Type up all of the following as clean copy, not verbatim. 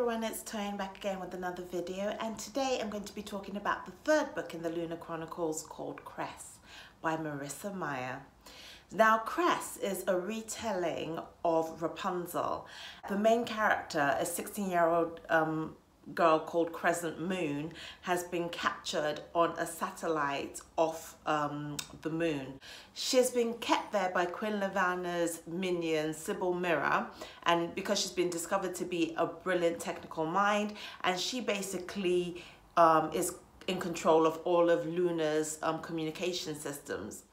everyone, it's Tone back again with another video, and today I'm going to be talking about the third book in the Lunar Chronicles called Cress by Marissa Meyer. Now, Cress is a retelling of Rapunzel. The main character, a 16-year-old girl called Crescent Moon, has been captured on a satellite off the moon. She's been kept there by Queen Lavanna's minion Sybil Mirror, and because she's been discovered to be a brilliant technical mind, and she basically is in control of all of Lunar's communication systems.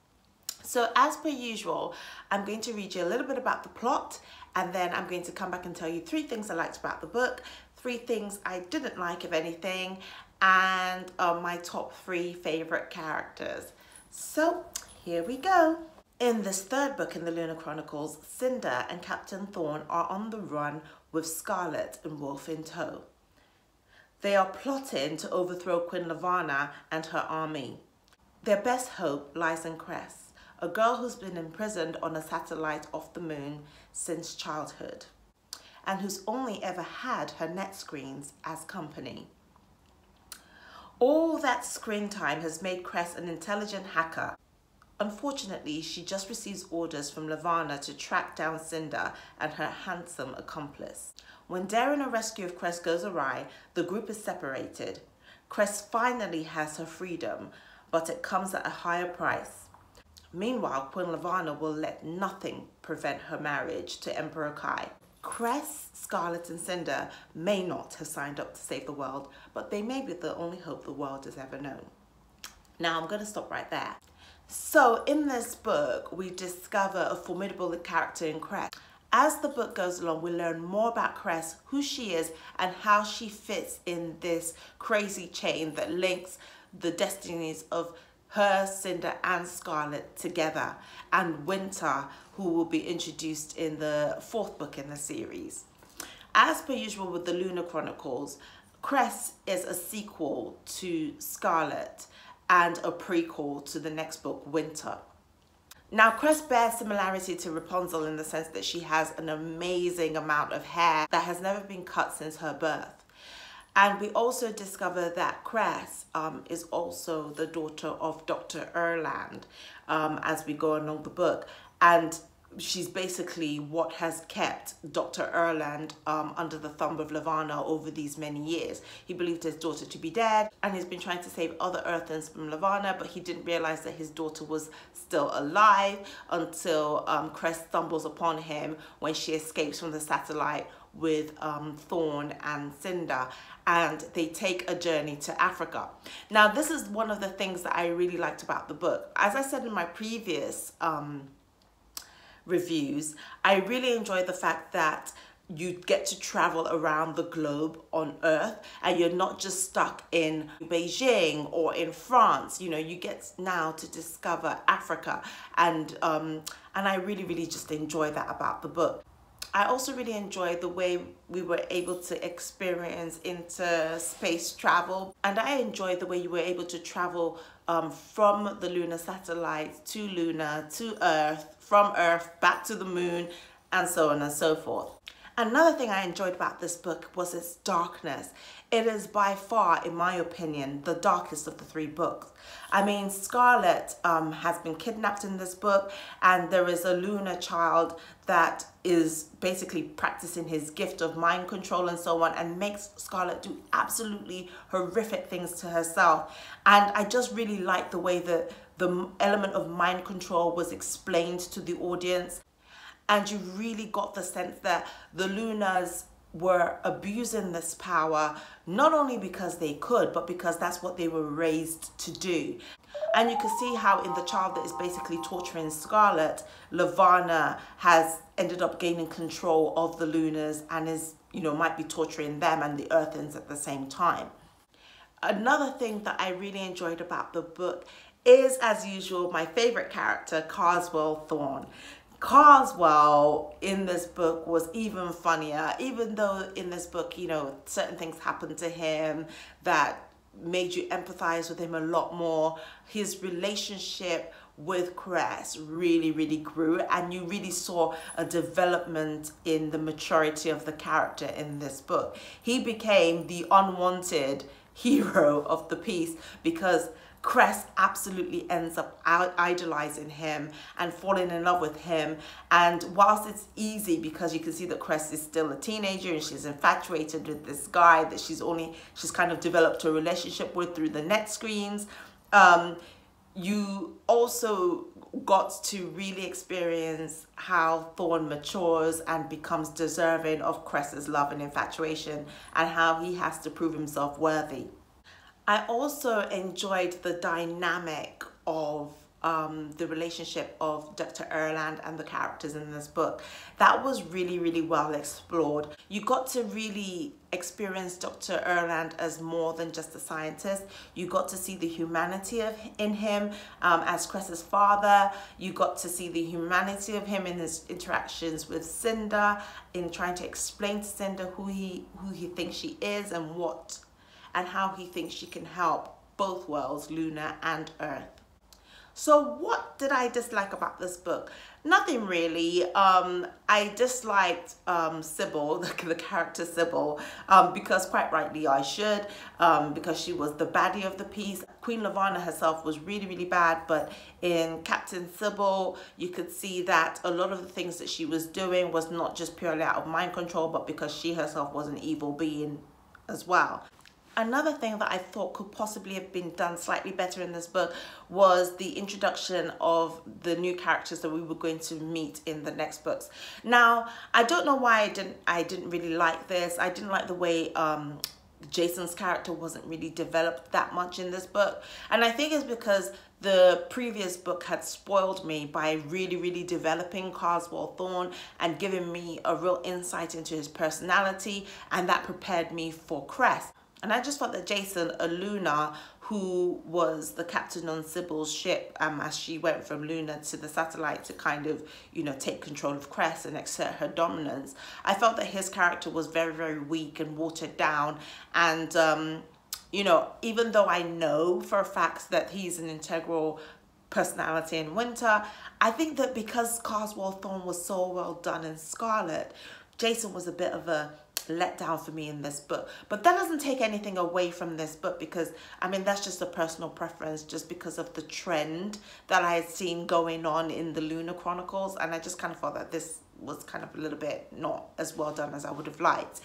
So as per usual, I'm going to read you a little bit about the plot, and then I'm going to come back and tell you 3 things I liked about the book, 3 things I didn't like, if anything, and my top 3 favorite characters. So here we go. In this third book in the Lunar Chronicles, Cinder and Captain Thorn are on the run with Scarlet and Wolf in tow. They are plotting to overthrow Queen Lavanna and her army. Their best hope lies in Cress, a girl who's been imprisoned on a satellite off the moon since childhood, and who's only ever had her net screens as company. All that screen time has made Cress an intelligent hacker. Unfortunately, she just receives orders from Lavanna to track down Cinder and her handsome accomplice. When daring a rescue of Cress goes awry, the group is separated. Cress finally has her freedom, but it comes at a higher price. Meanwhile, Queen Lavanna will let nothing prevent her marriage to Emperor Kai. Cress, Scarlet and Cinder may not have signed up to save the world, but they may be the only hope the world has ever known. Now I'm going to stop right there. So in this book, we discover a formidable character in Cress. As the book goes along, we learn more about Cress, who she is, and how she fits in this crazy chain that links the destinies of her, Cinder and Scarlet together, and Winter, who will be introduced in the 4th book in the series. As per usual with the Lunar Chronicles, Cress is a sequel to Scarlet and a prequel to the next book, Winter. Now, Cress bears similarity to Rapunzel in the sense that she has an amazing amount of hair that has never been cut since her birth. And we also discover that Cress is also the daughter of Dr. Erland as we go along the book. And she's basically what has kept Dr. Erland under the thumb of Lavanna over these many years. He believed his daughter to be dead, and he's been trying to save other Earthens from Lavanna, but he didn't realize that his daughter was still alive until Cress stumbles upon him when she escapes from the satellite with Thorn and Cinder, and they take a journey to Africa. Now, this is one of the things that I really liked about the book. As I said in my previous reviews, I really enjoyed the fact that you get to travel around the globe on Earth, and you're not just stuck in Beijing or in France. You know, you get now to discover Africa, and I really just enjoy that about the book. I also really enjoyed the way we were able to experience interspace travel, and I enjoyed the way you were able to travel from the lunar satellite to Luna to Earth, from Earth back to the moon, and so on and so forth. Another thing I enjoyed about this book was its darkness. It is by far, in my opinion, the darkest of the 3 books. I mean, Scarlet has been kidnapped in this book, and there is a lunar child that is basically practicing his gift of mind control and so on, and makes Scarlet do absolutely horrific things to herself. And I just really liked the way that the element of mind control was explained to the audience. And you really got the sense that the Lunars were abusing this power, not only because they could, but because that's what they were raised to do. And you can see how in the child that is basically torturing Scarlet, Lavanna has ended up gaining control of the Lunars and is, you know, might be torturing them and the Earthens at the same time. Another thing that I really enjoyed about the book is, as usual, my favorite character, Carswell Thorn. Carswell in this book was even funnier, even though in this book, you know, certain things happened to him that made you empathize with him a lot more. His relationship with Cress really grew, and you really saw a development in the maturity of the character in this book. He became the unwanted hero of the piece because Cress absolutely ends up idolizing him and falling in love with him. And whilst it's easy because you can see that Cress is still a teenager and she's infatuated with this guy that she's kind of developed a relationship with through the net screens, you also got to really experience how Thorn matures and becomes deserving of Cress's love and infatuation, and how he has to prove himself worthy. I also enjoyed the dynamic of the relationship of Dr. Erland and the characters in this book. That was really well explored. You got to really experience Dr. Erland as more than just a scientist. You got to see the humanity in him as Cress's father. You got to see the humanity of him in his interactions with Cinder, in trying to explain to Cinder who he thinks she is and how he thinks she can help both worlds, Lunar and Earth. So what did I dislike about this book? Nothing really. I disliked Sybil, the character Sybil, because quite rightly I should, because she was the baddie of the piece. Queen Lavarna herself was really bad, but in Captain Sybil, you could see that a lot of the things that she was doing was not just purely out of mind control, but because she herself was an evil being as well. Another thing that I thought could possibly have been done slightly better in this book was the introduction of the new characters that we were going to meet in the next books. Now, I don't know why I didn't really like this. I didn't like the way Jason's character wasn't really developed that much in this book. And I think it's because the previous book had spoiled me by really developing Carswell Thorn and giving me a real insight into his personality, and that prepared me for Cress. And I just thought that Jason, a Lunar, who was the captain on Sybil's ship as she went from Lunar to the satellite to kind of, you know, take control of Cress and exert her dominance, I felt that his character was very weak and watered down. And, you know, even though I know for a fact that he's an integral personality in Winter, I think that because Carswell Thorn was so well done in Scarlet, Jason was a bit of a let down for me in this book. But that doesn't take anything away from this book, because I mean that's just a personal preference, just because of the trend that I had seen going on in the Lunar Chronicles, and I just kind of thought that this was kind of a little bit not as well done as I would have liked.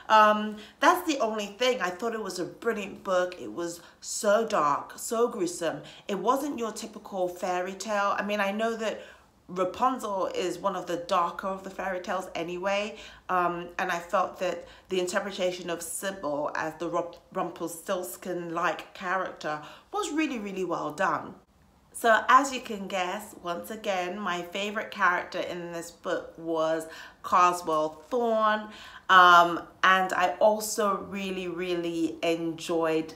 That's the only thing. I thought it was a brilliant book. It was so dark, so gruesome. It wasn't your typical fairy tale. I mean, I know that Rapunzel is one of the darker of the fairy tales anyway, and I felt that the interpretation of Sybil as the Rumpelstiltskin-like character was really well done. So as you can guess, once again, my favorite character in this book was Carswell Thorn, and I also really enjoyed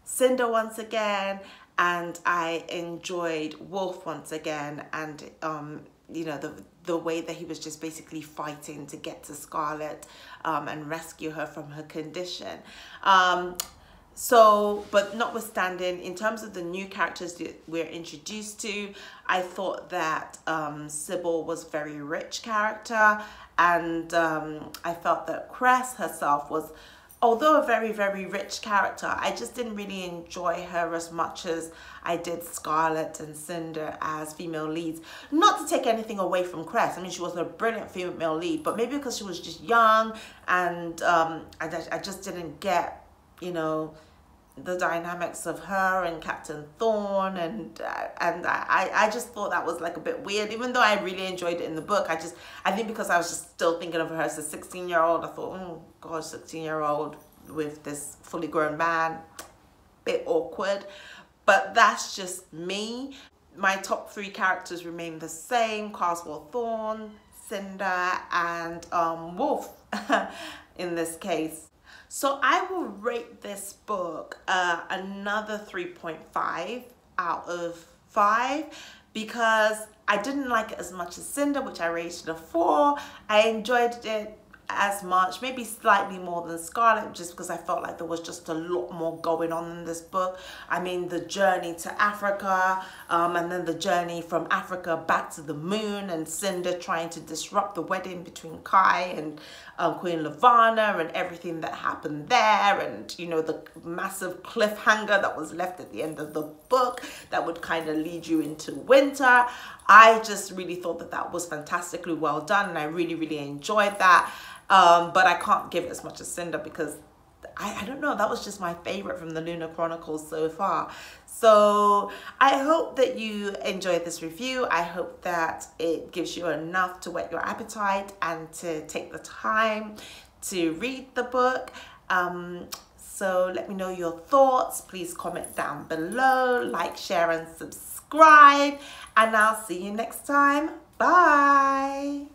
Cinder once again. And I enjoyed Wolf once again, and you know, the way that he was just basically fighting to get to Scarlet and rescue her from her condition. But notwithstanding, in terms of the new characters that we're introduced to, I thought that Sybil was a very rich character, and I felt that Cress herself was, although a very rich character, I just didn't really enjoy her as much as I did Scarlet and Cinder as female leads. Not to take anything away from Cress. I mean, she was a brilliant female lead, but maybe because she was just young, and I just didn't get, you know, the dynamics of her and Captain Thorn, and I just thought that was like a bit weird, even though I really enjoyed it in the book. I think because I was just still thinking of her as a 16-year-old, I thought, oh gosh, 16-year-old with this fully grown man, bit awkward. But that's just me. My top 3 characters remain the same: Carswell Thorn, Cinder, and Wolf in this case. So I will rate this book another 3.5 out of 5, because I didn't like it as much as Cinder, which I rated a 4. I enjoyed it as much, maybe slightly more than Scarlet, just because I felt like there was just a lot more going on in this book. I mean, the journey to Africa, and then the journey from Africa back to the moon, and Cinder trying to disrupt the wedding between Kai and Queen Levana, and everything that happened there, and you know, the massive cliffhanger that was left at the end of the book that would kind of lead you into winter. I just really thought that that was fantastically well done, and I really enjoyed that. But I can't give it as much as Cinder, because I don't know, that was just my favorite from the Lunar Chronicles so far. So I hope that you enjoyed this review. I hope that it gives you enough to whet your appetite and to take the time to read the book. So let me know your thoughts. Please comment down below, like, share and subscribe, and I'll see you next time. Bye.